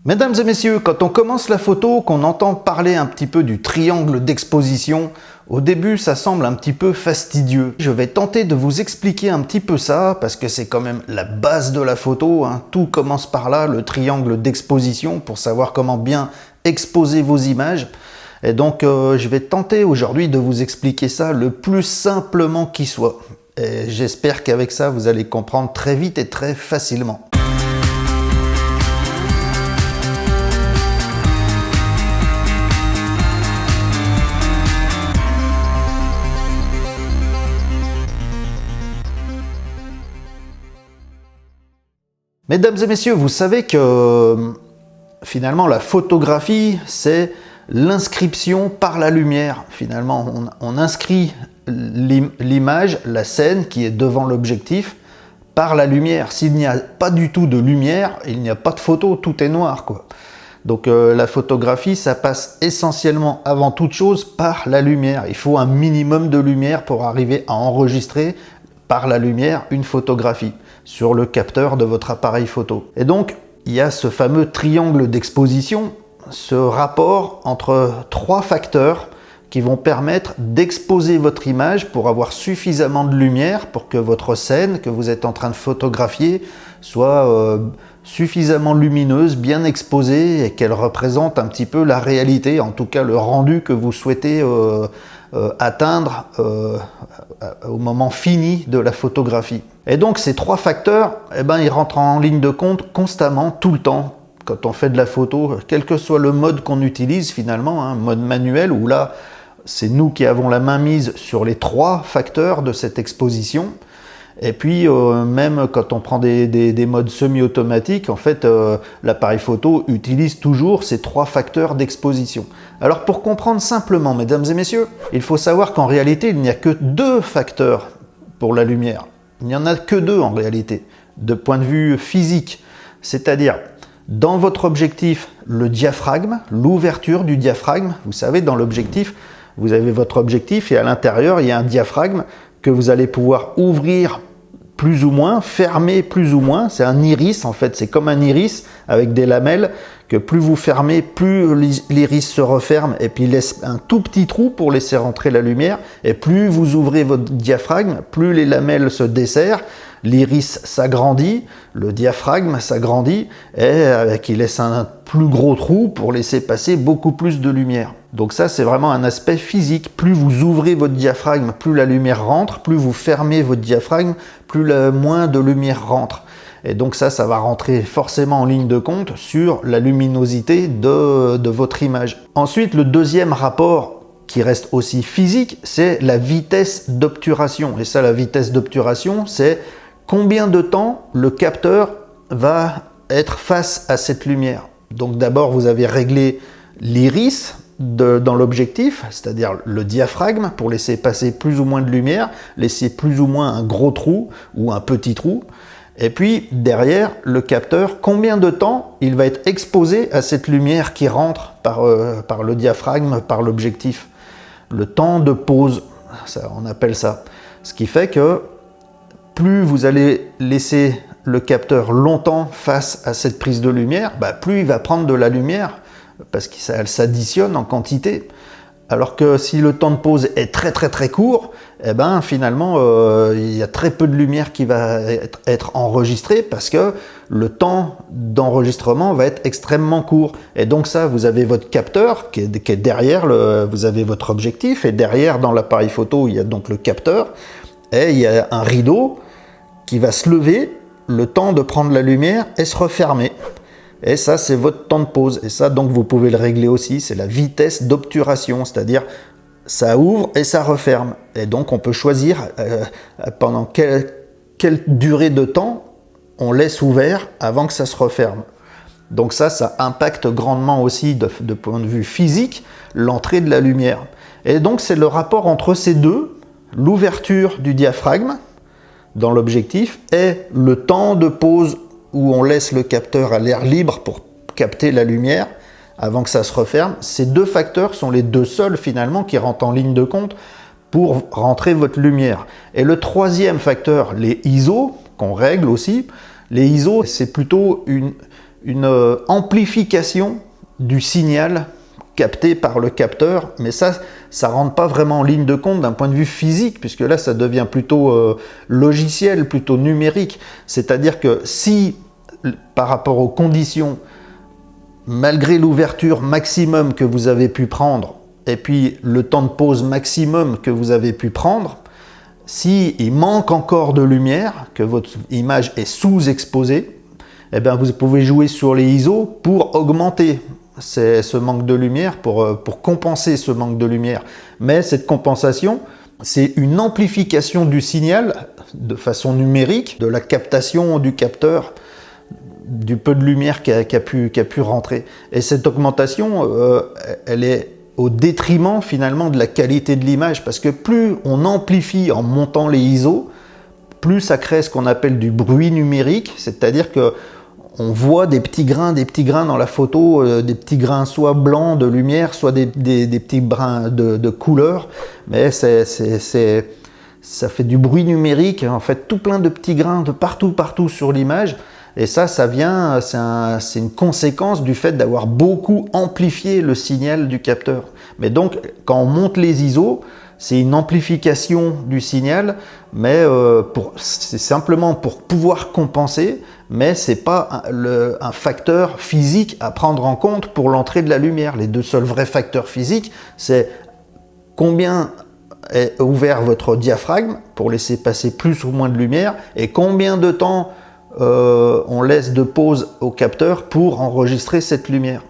Mesdames et messieurs, quand on commence la photo, qu'on entend parler un petit peu du triangle d'exposition, au début ça semble un petit peu fastidieux. Je vais tenter de vous expliquer un petit peu ça, parce que c'est quand même la base de la photo, hein. Tout commence par là, le triangle d'exposition, pour savoir comment bien exposer vos images. Et donc je vais tenter aujourd'hui de vous expliquer ça le plus simplement qui soit. Et j'espère qu'avec ça vous allez comprendre très vite et très facilement. Mesdames et messieurs, vous savez que finalement la photographie, c'est l'inscription par la lumière. Finalement, on inscrit l'image, la scène qui est devant l'objectif, par la lumière. S'il n'y a pas du tout de lumière, il n'y a pas de photo, tout est noir, quoi. Donc la photographie, ça passe essentiellement avant toute chose par la lumière. Il faut un minimum de lumière pour arriver à enregistrer par la lumière une photographie sur le capteur de votre appareil photo. Et donc, il y a ce fameux triangle d'exposition, ce rapport entre trois facteurs qui vont permettre d'exposer votre image pour avoir suffisamment de lumière pour que votre scène que vous êtes en train de photographier soit suffisamment lumineuse, bien exposée et qu'elle représente un petit peu la réalité, en tout cas le rendu que vous souhaitez atteindre au moment fini de la photographie. Et donc ces trois facteurs, ils rentrent en ligne de compte constamment, tout le temps, quand on fait de la photo, quel que soit le mode qu'on utilise finalement, hein, mode manuel, où là, c'est nous qui avons la main mise sur les trois facteurs de cette exposition. Et puis, même quand on prend des modes semi-automatiques, en fait, l'appareil photo utilise toujours ces trois facteurs d'exposition. Alors, pour comprendre simplement, mesdames et messieurs, il faut savoir qu'en réalité, il n'y a que deux facteurs pour la lumière. Il n'y en a que deux en réalité, de point de vue physique. C'est-à-dire, dans votre objectif, le diaphragme, l'ouverture du diaphragme. Vous savez, dans l'objectif, vous avez votre objectif et à l'intérieur, il y a un diaphragme que vous allez pouvoir ouvrir plus ou moins, fermer plus ou moins. C'est un iris en fait, c'est comme un iris avec des lamelles que plus vous fermez, plus l'iris se referme et puis laisse un tout petit trou pour laisser rentrer la lumière. Et plus vous ouvrez votre diaphragme, plus les lamelles se desserrent, l'iris s'agrandit, le diaphragme s'agrandit et qui laisse un plus gros trou pour laisser passer beaucoup plus de lumière. Donc ça, c'est vraiment un aspect physique. Plus vous ouvrez votre diaphragme, plus la lumière rentre. Plus vous fermez votre diaphragme, plus moins de lumière rentre. Et donc ça va rentrer forcément en ligne de compte sur la luminosité de votre image. Ensuite, le deuxième rapport qui reste aussi physique, c'est la vitesse d'obturation. Et ça, la vitesse d'obturation, c'est combien de temps le capteur va être face à cette lumière. Donc d'abord, vous avez réglé l'iris dans l'objectif, c'est-à-dire le diaphragme, pour laisser passer plus ou moins de lumière, laisser plus ou moins un gros trou ou un petit trou. Et puis derrière, le capteur, combien de temps il va être exposé à cette lumière qui rentre par le diaphragme, par l'objectif. Le temps de pause, ça, on appelle ça. Ce qui fait que plus vous allez laisser le capteur longtemps face à cette prise de lumière, plus il va prendre de la lumière, parce qu'elle s'additionne en quantité. Alors que si le temps de pause est très très très court, finalement il y a très peu de lumière qui va être enregistrée parce que le temps d'enregistrement va être extrêmement court. Et donc ça, vous avez votre capteur qui est derrière, vous avez votre objectif et derrière dans l'appareil photo, il y a donc le capteur et il y a un rideau qui va se lever, le temps de prendre la lumière et se refermer. Et ça, c'est votre temps de pause. Et ça, donc, vous pouvez le régler aussi. C'est la vitesse d'obturation, c'est-à-dire ça ouvre et ça referme. Et donc, on peut choisir pendant quelle durée de temps on laisse ouvert avant que ça se referme. Donc ça impacte grandement aussi de point de vue physique l'entrée de la lumière. Et donc, c'est le rapport entre ces deux, l'ouverture du diaphragme dans l'objectif et le temps de pause où on laisse le capteur à l'air libre pour capter la lumière avant que ça se referme. Ces deux facteurs sont les deux seuls finalement qui rentrent en ligne de compte pour rentrer votre lumière. Et le troisième facteur, les ISO, qu'on règle aussi, les ISO, c'est plutôt une amplification du signal capté par le capteur, mais ça rentre pas vraiment en ligne de compte d'un point de vue physique, puisque là ça devient plutôt logiciel, plutôt numérique. C'est-à-dire que si, par rapport aux conditions, malgré l'ouverture maximum que vous avez pu prendre, et puis le temps de pause maximum que vous avez pu prendre, s'il manque encore de lumière, que votre image est sous-exposée, eh bien vous pouvez jouer sur les ISO pour augmenter ce manque de lumière, pour compenser ce manque de lumière. Mais cette compensation, c'est une amplification du signal de façon numérique, de la captation du capteur, du peu de lumière qui a pu rentrer. Et cette augmentation, elle est au détriment finalement de la qualité de l'image, parce que plus on amplifie en montant les ISO, plus ça crée ce qu'on appelle du bruit numérique, c'est-à-dire que on voit des petits grains dans la photo, des petits grains soit blancs de lumière, soit des petits brins de couleur, mais ça fait du bruit numérique, en fait tout plein de petits grains de partout sur l'image, et ça vient, c'est une conséquence du fait d'avoir beaucoup amplifié le signal du capteur. Mais donc quand on monte les ISO, c'est une amplification du signal, mais c'est simplement pour pouvoir compenser, mais c'est pas un facteur physique à prendre en compte pour l'entrée de la lumière. Les deux seuls vrais facteurs physiques, c'est combien est ouvert votre diaphragme pour laisser passer plus ou moins de lumière, et combien de temps on laisse de pause au capteur pour enregistrer cette lumière.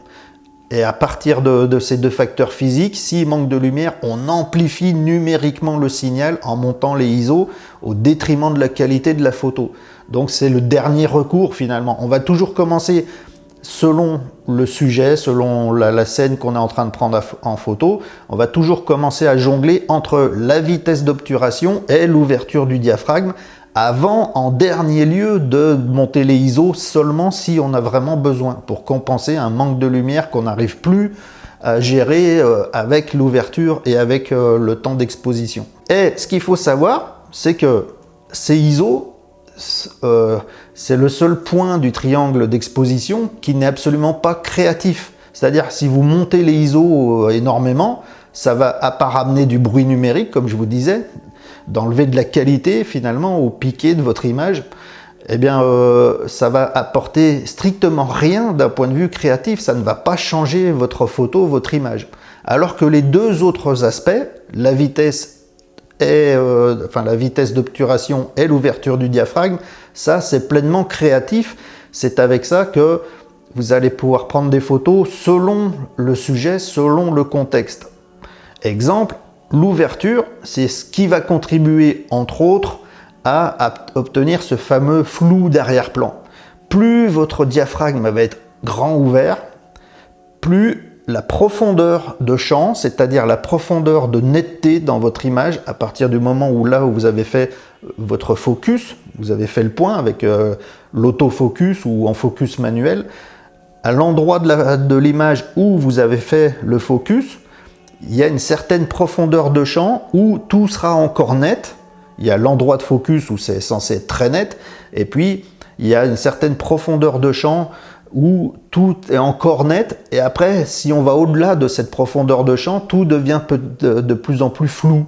Et à partir de ces deux facteurs physiques, s'il manque de lumière, on amplifie numériquement le signal en montant les ISO au détriment de la qualité de la photo. Donc c'est le dernier recours finalement. On va toujours commencer selon le sujet, selon la scène qu'on est en train de prendre en photo. On va toujours commencer à jongler entre la vitesse d'obturation et l'ouverture du diaphragme, avant, en dernier lieu, de monter les ISO seulement si on a vraiment besoin, pour compenser un manque de lumière qu'on n'arrive plus à gérer avec l'ouverture et avec le temps d'exposition. Et ce qu'il faut savoir, c'est que ces ISO, c'est le seul point du triangle d'exposition qui n'est absolument pas créatif. C'est-à-dire, si vous montez les ISO énormément, ça va, à part amener du bruit numérique, comme je vous disais, d'enlever de la qualité finalement au piqué de votre image, eh bien ça va apporter strictement rien d'un point de vue créatif, ça ne va pas changer votre photo, votre image. Alors que les deux autres aspects, la vitesse d'obturation et l'ouverture du diaphragme, ça c'est pleinement créatif, c'est avec ça que vous allez pouvoir prendre des photos selon le sujet, selon le contexte. Exemple, l'ouverture, c'est ce qui va contribuer, entre autres, à obtenir ce fameux flou d'arrière-plan. Plus votre diaphragme va être grand ouvert, plus la profondeur de champ, c'est-à-dire la profondeur de netteté dans votre image, à partir du moment où vous avez fait votre focus, vous avez fait le point avec l'autofocus ou en focus manuel, à l'endroit de l'image où vous avez fait le focus, il y a une certaine profondeur de champ où tout sera encore net. Il y a l'endroit de focus où c'est censé être très net, et puis il y a une certaine profondeur de champ où tout est encore net, et après, si on va au-delà de cette profondeur de champ, tout devient de plus en plus flou.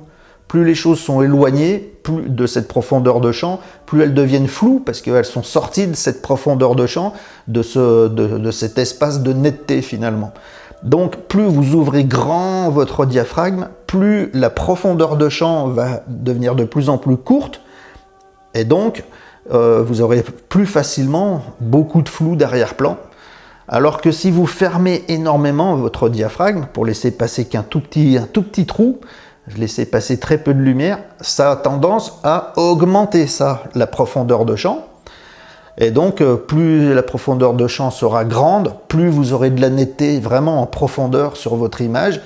Plus les choses sont éloignées de cette profondeur de champ, plus elles deviennent floues, parce qu'elles sont sorties de cette profondeur de champ, de cet espace de netteté finalement. Donc plus vous ouvrez grand votre diaphragme, plus la profondeur de champ va devenir de plus en plus courte, et donc vous aurez plus facilement beaucoup de flou d'arrière-plan. Alors que si vous fermez énormément votre diaphragme pour laisser passer qu'un tout petit trou, laisser passer très peu de lumière, ça a tendance à augmenter la profondeur de champ. Et donc, plus la profondeur de champ sera grande, plus vous aurez de la netteté vraiment en profondeur sur votre image,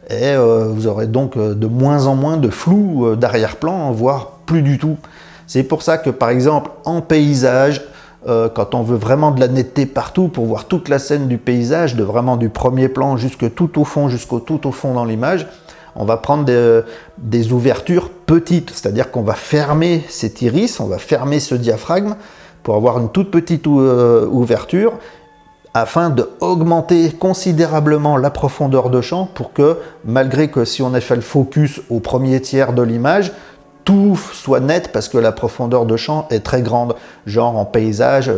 et vous aurez donc de moins en moins de flou d'arrière-plan, voire plus du tout. C'est pour ça que, par exemple, en paysage, quand on veut vraiment de la netteté partout pour voir toute la scène du paysage, vraiment du premier plan jusqu'au tout au fond dans l'image, on va prendre des ouvertures petites, c'est-à-dire qu'on va fermer cet iris, on va fermer ce diaphragme, pour avoir une toute petite ouverture, afin d'augmenter considérablement la profondeur de champ pour que, malgré que si on a fait le focus au premier tiers de l'image, tout soit net parce que la profondeur de champ est très grande. Genre en paysage,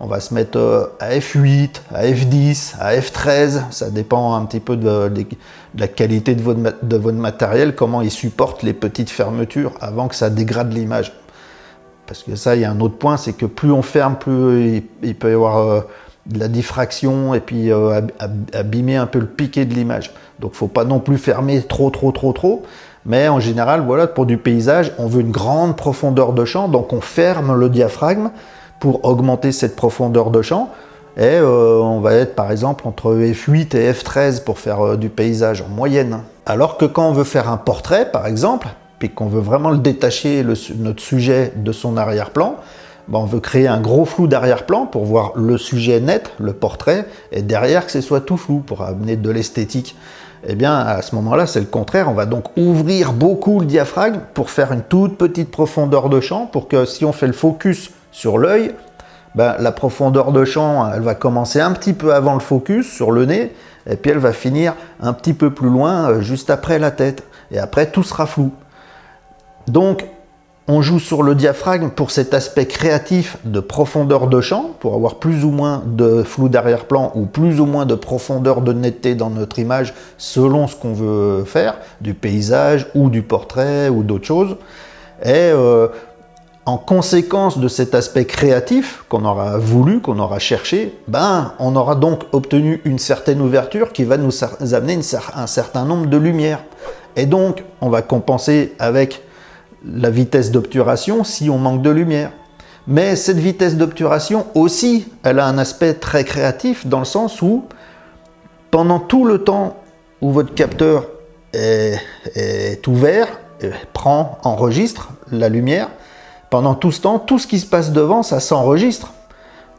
on va se mettre à f8, à f10, à f13, ça dépend un petit peu de la qualité de votre matériel, comment il supporte les petites fermetures avant que ça dégrade l'image. Parce que ça, il y a un autre point, c'est que plus on ferme, plus il peut y avoir de la diffraction et puis abîmer un peu le piqué de l'image. Donc il ne faut pas non plus fermer trop. Mais en général, voilà, pour du paysage, on veut une grande profondeur de champ, donc on ferme le diaphragme pour augmenter cette profondeur de champ. Et on va être par exemple entre f8 et f13 pour faire du paysage en moyenne. Alors que quand on veut faire un portrait, par exemple, puis qu'on veut vraiment le détacher, notre sujet, de son arrière-plan, ben on veut créer un gros flou d'arrière-plan pour voir le sujet net, le portrait, et derrière que ce soit tout flou pour amener de l'esthétique. Eh bien, à ce moment-là, c'est le contraire. On va donc ouvrir beaucoup le diaphragme pour faire une toute petite profondeur de champ, pour que si on fait le focus sur l'œil, ben, la profondeur de champ, elle va commencer un petit peu avant le focus sur le nez, et puis elle va finir un petit peu plus loin, juste après la tête. Et après, tout sera flou. Donc, on joue sur le diaphragme pour cet aspect créatif de profondeur de champ, pour avoir plus ou moins de flou d'arrière-plan ou plus ou moins de profondeur de netteté dans notre image selon ce qu'on veut faire, du paysage ou du portrait ou d'autres choses. Et en conséquence de cet aspect créatif qu'on aura voulu, qu'on aura cherché, ben, on aura donc obtenu une certaine ouverture qui va nous amener un certain nombre de lumières. Et donc, on va compenser avec la vitesse d'obturation si on manque de lumière. Mais cette vitesse d'obturation aussi, elle a un aspect très créatif dans le sens où pendant tout le temps où votre capteur est ouvert, enregistre la lumière, pendant tout ce temps, tout ce qui se passe devant, ça s'enregistre.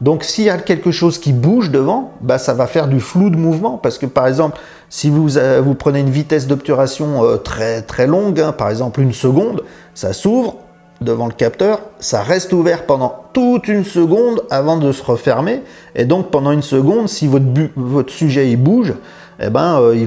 Donc s'il y a quelque chose qui bouge devant, bah, ça va faire du flou de mouvement. Parce que par exemple, si vous prenez une vitesse d'obturation très longue, hein, par exemple 1 seconde, ça s'ouvre devant le capteur, ça reste ouvert pendant toute 1 seconde avant de se refermer. Et donc pendant 1 seconde, si votre sujet il bouge, eh ben, il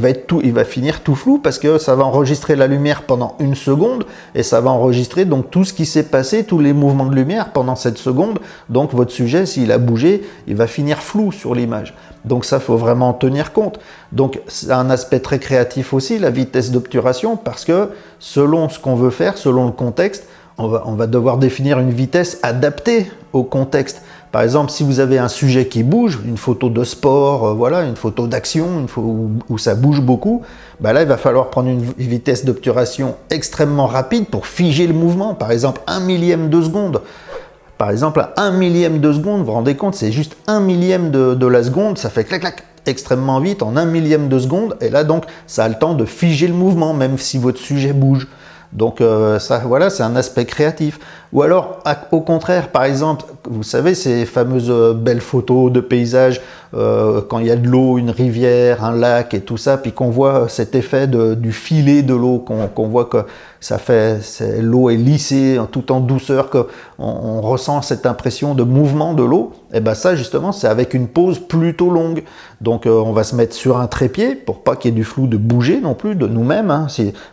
va finir tout flou parce que ça va enregistrer la lumière pendant 1 seconde et ça va enregistrer donc tout ce qui s'est passé, tous les mouvements de lumière pendant cette seconde. Donc votre sujet, s'il a bougé, il va finir flou sur l'image. Donc ça, faut vraiment en tenir compte. Donc c'est un aspect très créatif aussi, la vitesse d'obturation, parce que selon ce qu'on veut faire, selon le contexte, on va devoir définir une vitesse adaptée au contexte. Par exemple, si vous avez un sujet qui bouge, une photo de sport, voilà, une photo d'action, où ça bouge beaucoup, bah là, il va falloir prendre une vitesse d'obturation extrêmement rapide pour figer le mouvement. Par exemple, 1 millième de seconde. Par exemple, à 1 millième de seconde, vous vous rendez compte, c'est juste 1 millième de la seconde, ça fait clac clac extrêmement vite en 1 millième de seconde, et là donc, ça a le temps de figer le mouvement, même si votre sujet bouge. Donc ça, voilà, c'est un aspect créatif. Ou alors, au contraire, par exemple, vous savez, ces fameuses belles photos de paysages, quand il y a de l'eau, une rivière, un lac et tout ça, puis qu'on voit cet effet du filet de l'eau, qu'on voit que l'eau est lissée tout en douceur, qu'on ressent cette impression de mouvement de l'eau. Et ben ça, justement, c'est avec une pause plutôt longue. Donc on va se mettre sur un trépied pour pas qu'il y ait du flou de bouger non plus de nous-mêmes, hein.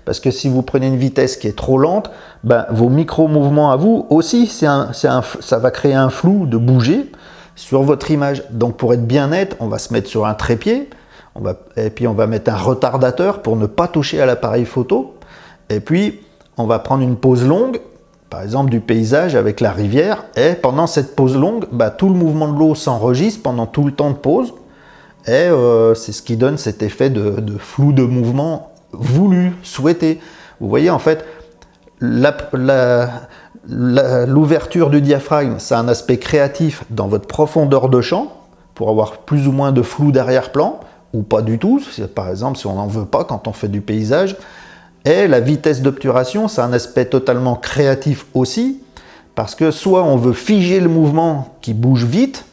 Parce que si vous prenez une vitesse qui est trop lente, ben, vos micro-mouvements à vous aussi, ça va créer un flou de bouger sur votre image. Donc pour être bien net, on va se mettre sur un trépied, et puis on va mettre un retardateur pour ne pas toucher à l'appareil photo. Et puis on va prendre une pause longue, par exemple du paysage avec la rivière, et pendant cette pause longue, ben, tout le mouvement de l'eau s'enregistre pendant tout le temps de pause. Et c'est ce qui donne cet effet de flou de mouvement voulu, souhaité. Vous voyez, en fait, l'ouverture du diaphragme, c'est un aspect créatif dans votre profondeur de champ, pour avoir plus ou moins de flou d'arrière-plan, ou pas du tout, par exemple si on n'en veut pas quand on fait du paysage. Et la vitesse d'obturation, c'est un aspect totalement créatif aussi, parce que soit on veut figer le mouvement qui bouge vite,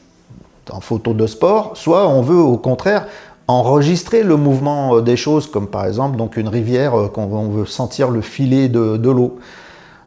en photo de sport, soit on veut au contraire enregistrer le mouvement des choses, comme par exemple donc une rivière, qu'on veut sentir le filet de l'eau.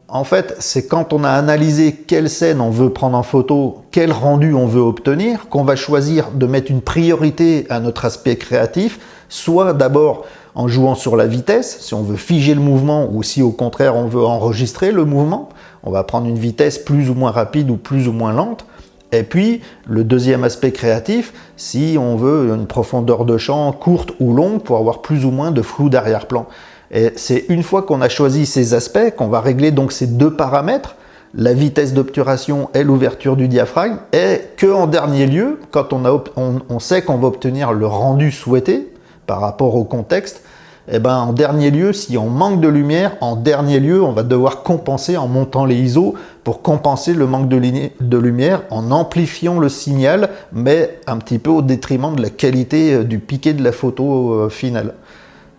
En fait, c'est quand on a analysé quelle scène on veut prendre en photo, quel rendu on veut obtenir, qu'on va choisir de mettre une priorité à notre aspect créatif, soit d'abord en jouant sur la vitesse, si on veut figer le mouvement, ou si au contraire on veut enregistrer le mouvement, on va prendre une vitesse plus ou moins rapide ou plus ou moins lente. Et puis, le deuxième aspect créatif, si on veut une profondeur de champ courte ou longue pour avoir plus ou moins de flou d'arrière-plan. Et c'est une fois qu'on a choisi ces aspects qu'on va régler donc ces deux paramètres, la vitesse d'obturation et l'ouverture du diaphragme, et qu'en dernier lieu, quand on sait qu'on va obtenir le rendu souhaité par rapport au contexte, et ben en dernier lieu, si on manque de lumière, en dernier lieu, on va devoir compenser en montant les ISO pour compenser le manque de lumière en amplifiant le signal, mais un petit peu au détriment de la qualité du piqué de la photo finale.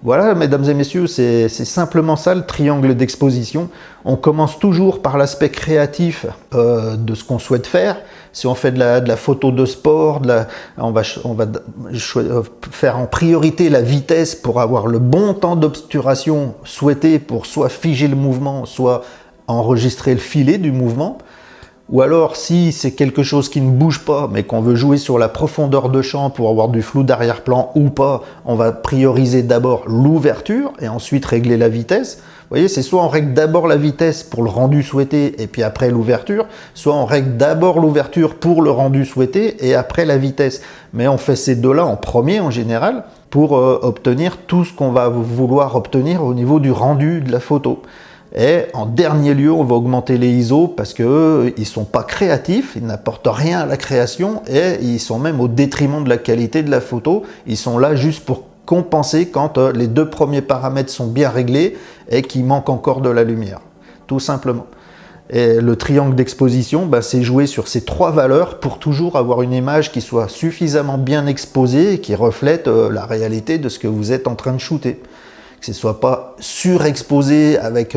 Voilà, mesdames et messieurs, c'est simplement ça le triangle d'exposition. On commence toujours par l'aspect créatif de ce qu'on souhaite faire. Si on fait de la photo de sport, on va faire en priorité la vitesse pour avoir le bon temps d'obturation souhaité pour soit figer le mouvement, soit enregistrer le filet du mouvement. Ou alors, si c'est quelque chose qui ne bouge pas, mais qu'on veut jouer sur la profondeur de champ pour avoir du flou d'arrière-plan ou pas, on va prioriser d'abord l'ouverture et ensuite régler la vitesse. Vous voyez, c'est soit on règle d'abord la vitesse pour le rendu souhaité et puis après l'ouverture, soit on règle d'abord l'ouverture pour le rendu souhaité et après la vitesse. Mais on fait ces deux-là en premier en général pour obtenir tout ce qu'on va vouloir obtenir au niveau du rendu de la photo. Et en dernier lieu, on va augmenter les ISO parce qu'eux, ils ne sont pas créatifs, ils n'apportent rien à la création et ils sont même au détriment de la qualité de la photo. Ils sont là juste pour compenser quand les deux premiers paramètres sont bien réglés et qu'il manque encore de la lumière, tout simplement. Et le triangle d'exposition, c'est jouer sur ces trois valeurs pour toujours avoir une image qui soit suffisamment bien exposée et qui reflète la réalité de ce que vous êtes en train de shooter. Que ce ne soit pas surexposé avec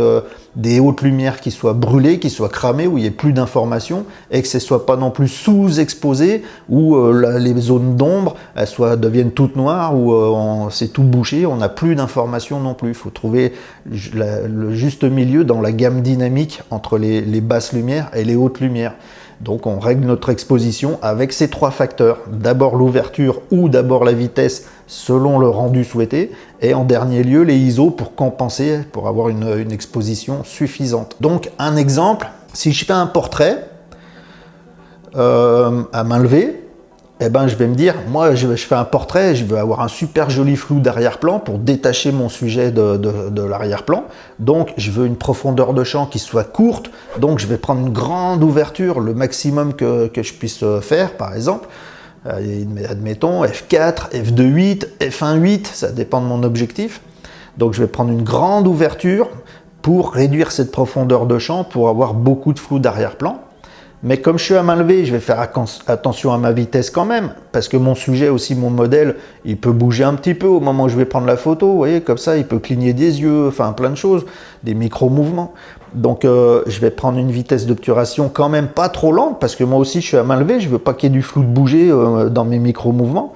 des hautes lumières qui soient brûlées, qui soient cramées, où il n'y ait plus d'informations, et que ce ne soit pas non plus sous-exposé, où les zones d'ombre deviennent toutes noires, où c'est tout bouché, on n'a plus d'informations non plus. Il faut trouver le juste milieu dans la gamme dynamique entre les basses lumières et les hautes lumières. Donc on règle notre exposition avec ces trois facteurs. D'abord l'ouverture ou d'abord la vitesse selon le rendu souhaité. Et en dernier lieu les ISO pour compenser, pour avoir une exposition suffisante. Donc un exemple, si je fais un portrait à main levée, je vais me dire, moi je fais un portrait, je veux avoir un super joli flou d'arrière-plan pour détacher mon sujet de l'arrière-plan. Donc je veux une profondeur de champ qui soit courte, donc je vais prendre une grande ouverture, le maximum que je puisse faire par exemple. Admettons F4, F2.8, F1.8, ça dépend de mon objectif. Donc je vais prendre une grande ouverture pour réduire cette profondeur de champ pour avoir beaucoup de flou d'arrière-plan. Mais comme je suis à main levée, je vais faire attention à ma vitesse quand même, parce que mon sujet aussi, mon modèle, il peut bouger un petit peu au moment où je vais prendre la photo, vous voyez, comme ça, il peut cligner des yeux, enfin plein de choses, des micro-mouvements. Donc je vais prendre une vitesse d'obturation quand même pas trop lente, parce que moi aussi je suis à main levée, je veux pas qu'il y ait du flou de bouger dans mes micro-mouvements.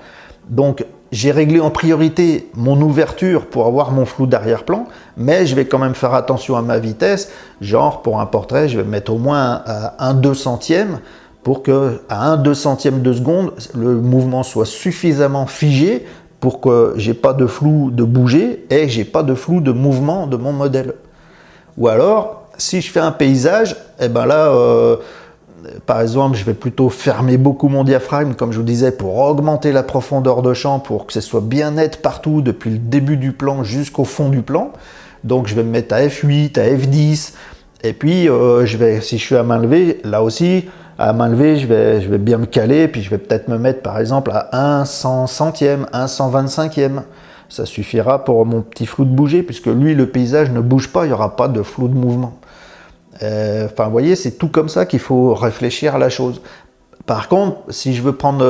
Donc j'ai réglé en priorité mon ouverture pour avoir mon flou d'arrière-plan, mais je vais quand même faire attention à ma vitesse. Genre pour un portrait, je vais mettre au moins à 1/2 centième pour que à 1/2 centième de seconde, le mouvement soit suffisamment figé pour que j'ai pas de flou de bouger et j'ai pas de flou de mouvement de mon modèle. Ou alors, si je fais un paysage, par exemple, je vais plutôt fermer beaucoup mon diaphragme, comme je vous disais, pour augmenter la profondeur de champ, pour que ce soit bien net partout, depuis le début du plan jusqu'au fond du plan. Donc je vais me mettre à F8, à F10, et puis si je suis à main levée, là aussi, à main levée, je vais bien me caler, puis je vais peut-être me mettre par exemple à 1/100 centième, 1/125e. Ça suffira pour mon petit flou de bouger, puisque lui, le paysage ne bouge pas, il n'y aura pas de flou de mouvement. Vous voyez, c'est tout comme ça qu'il faut réfléchir à la chose. Par contre, si je veux prendre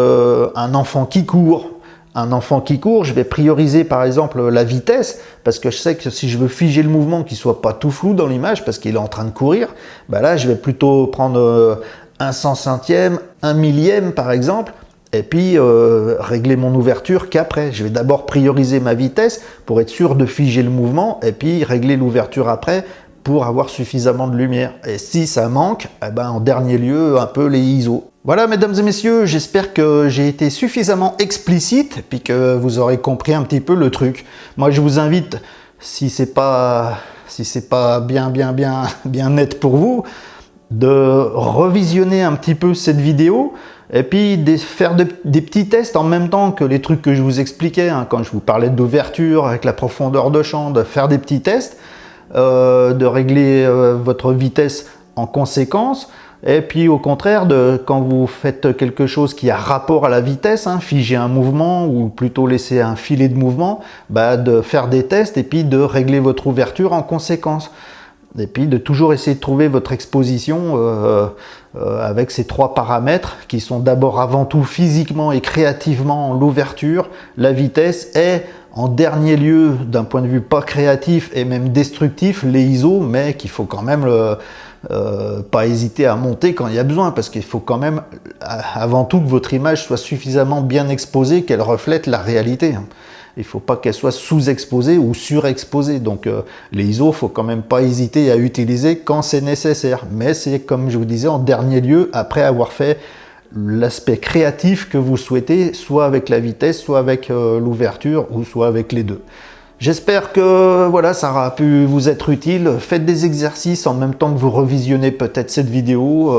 un enfant qui court, je vais prioriser par exemple la vitesse, parce que je sais que si je veux figer le mouvement, qu'il ne soit pas tout flou dans l'image, parce qu'il est en train de courir, là, je vais plutôt prendre 1/100 centième, 1 millième par exemple, et puis régler mon ouverture qu'après. Je vais d'abord prioriser ma vitesse pour être sûr de figer le mouvement, et puis régler l'ouverture après, pour avoir suffisamment de lumière. Et si ça manque, eh ben, en dernier lieu, un peu les ISO. Voilà, mesdames et messieurs, j'espère que j'ai été suffisamment explicite et puis que vous aurez compris un petit peu le truc. Moi, je vous invite, si c'est pas bien net pour vous, de revisionner un petit peu cette vidéo et puis de faire des petits tests en même temps que les trucs que je vous expliquais, hein, quand je vous parlais d'ouverture avec la profondeur de champ, de faire des petits tests, de régler votre vitesse en conséquence. Et puis au contraire, quand vous faites quelque chose qui a rapport à la vitesse, hein, figer un mouvement ou plutôt laisser un filet de mouvement, bah, de faire des tests et puis de régler votre ouverture en conséquence. Et puis de toujours essayer de trouver votre exposition avec ces trois paramètres qui sont d'abord avant tout physiquement et créativement l'ouverture, la vitesse et en dernier lieu, d'un point de vue pas créatif et même destructif, les ISO, mais qu'il faut quand même pas hésiter à monter quand il y a besoin, parce qu'il faut quand même, avant tout, que votre image soit suffisamment bien exposée, qu'elle reflète la réalité. Il ne faut pas qu'elle soit sous-exposée ou surexposée. Donc les ISO, il ne faut quand même pas hésiter à utiliser quand c'est nécessaire. Mais c'est, comme je vous disais, en dernier lieu, après avoir fait l'aspect créatif que vous souhaitez, soit avec la vitesse, soit avec l'ouverture, ou soit avec les deux. J'espère que voilà, ça aura pu vous être utile. Faites des exercices en même temps que vous revisionnez peut-être cette vidéo.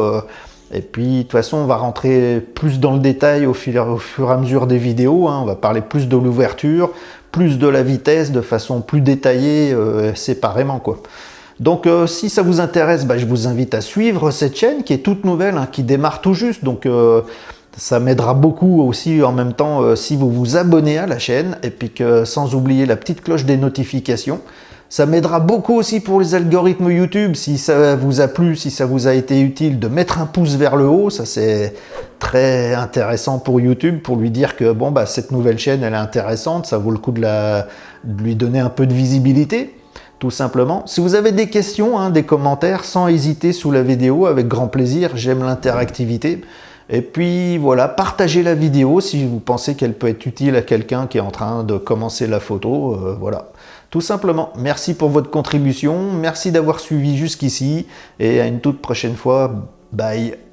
Et puis de toute façon, on va rentrer plus dans le détail au fur et à mesure des vidéos. Hein. On va parler plus de l'ouverture, plus de la vitesse, de façon plus détaillée, séparément, quoi. Donc si ça vous intéresse, bah, je vous invite à suivre cette chaîne qui est toute nouvelle, hein, qui démarre tout juste. Donc ça m'aidera beaucoup aussi en même temps si vous vous abonnez à la chaîne et puis que sans oublier la petite cloche des notifications. Ça m'aidera beaucoup aussi pour les algorithmes YouTube, si ça vous a plu, si ça vous a été utile, de mettre un pouce vers le haut. Ça c'est très intéressant pour YouTube, pour lui dire que bon, bah, cette nouvelle chaîne elle est intéressante, ça vaut le coup de lui donner un peu de visibilité. Tout simplement. Si vous avez des questions, hein, des commentaires, sans hésiter sous la vidéo, avec grand plaisir, j'aime l'interactivité. Et puis voilà, partagez la vidéo si vous pensez qu'elle peut être utile à quelqu'un qui est en train de commencer la photo. Voilà, tout simplement. Merci pour votre contribution, merci d'avoir suivi jusqu'ici et à une toute prochaine fois. Bye.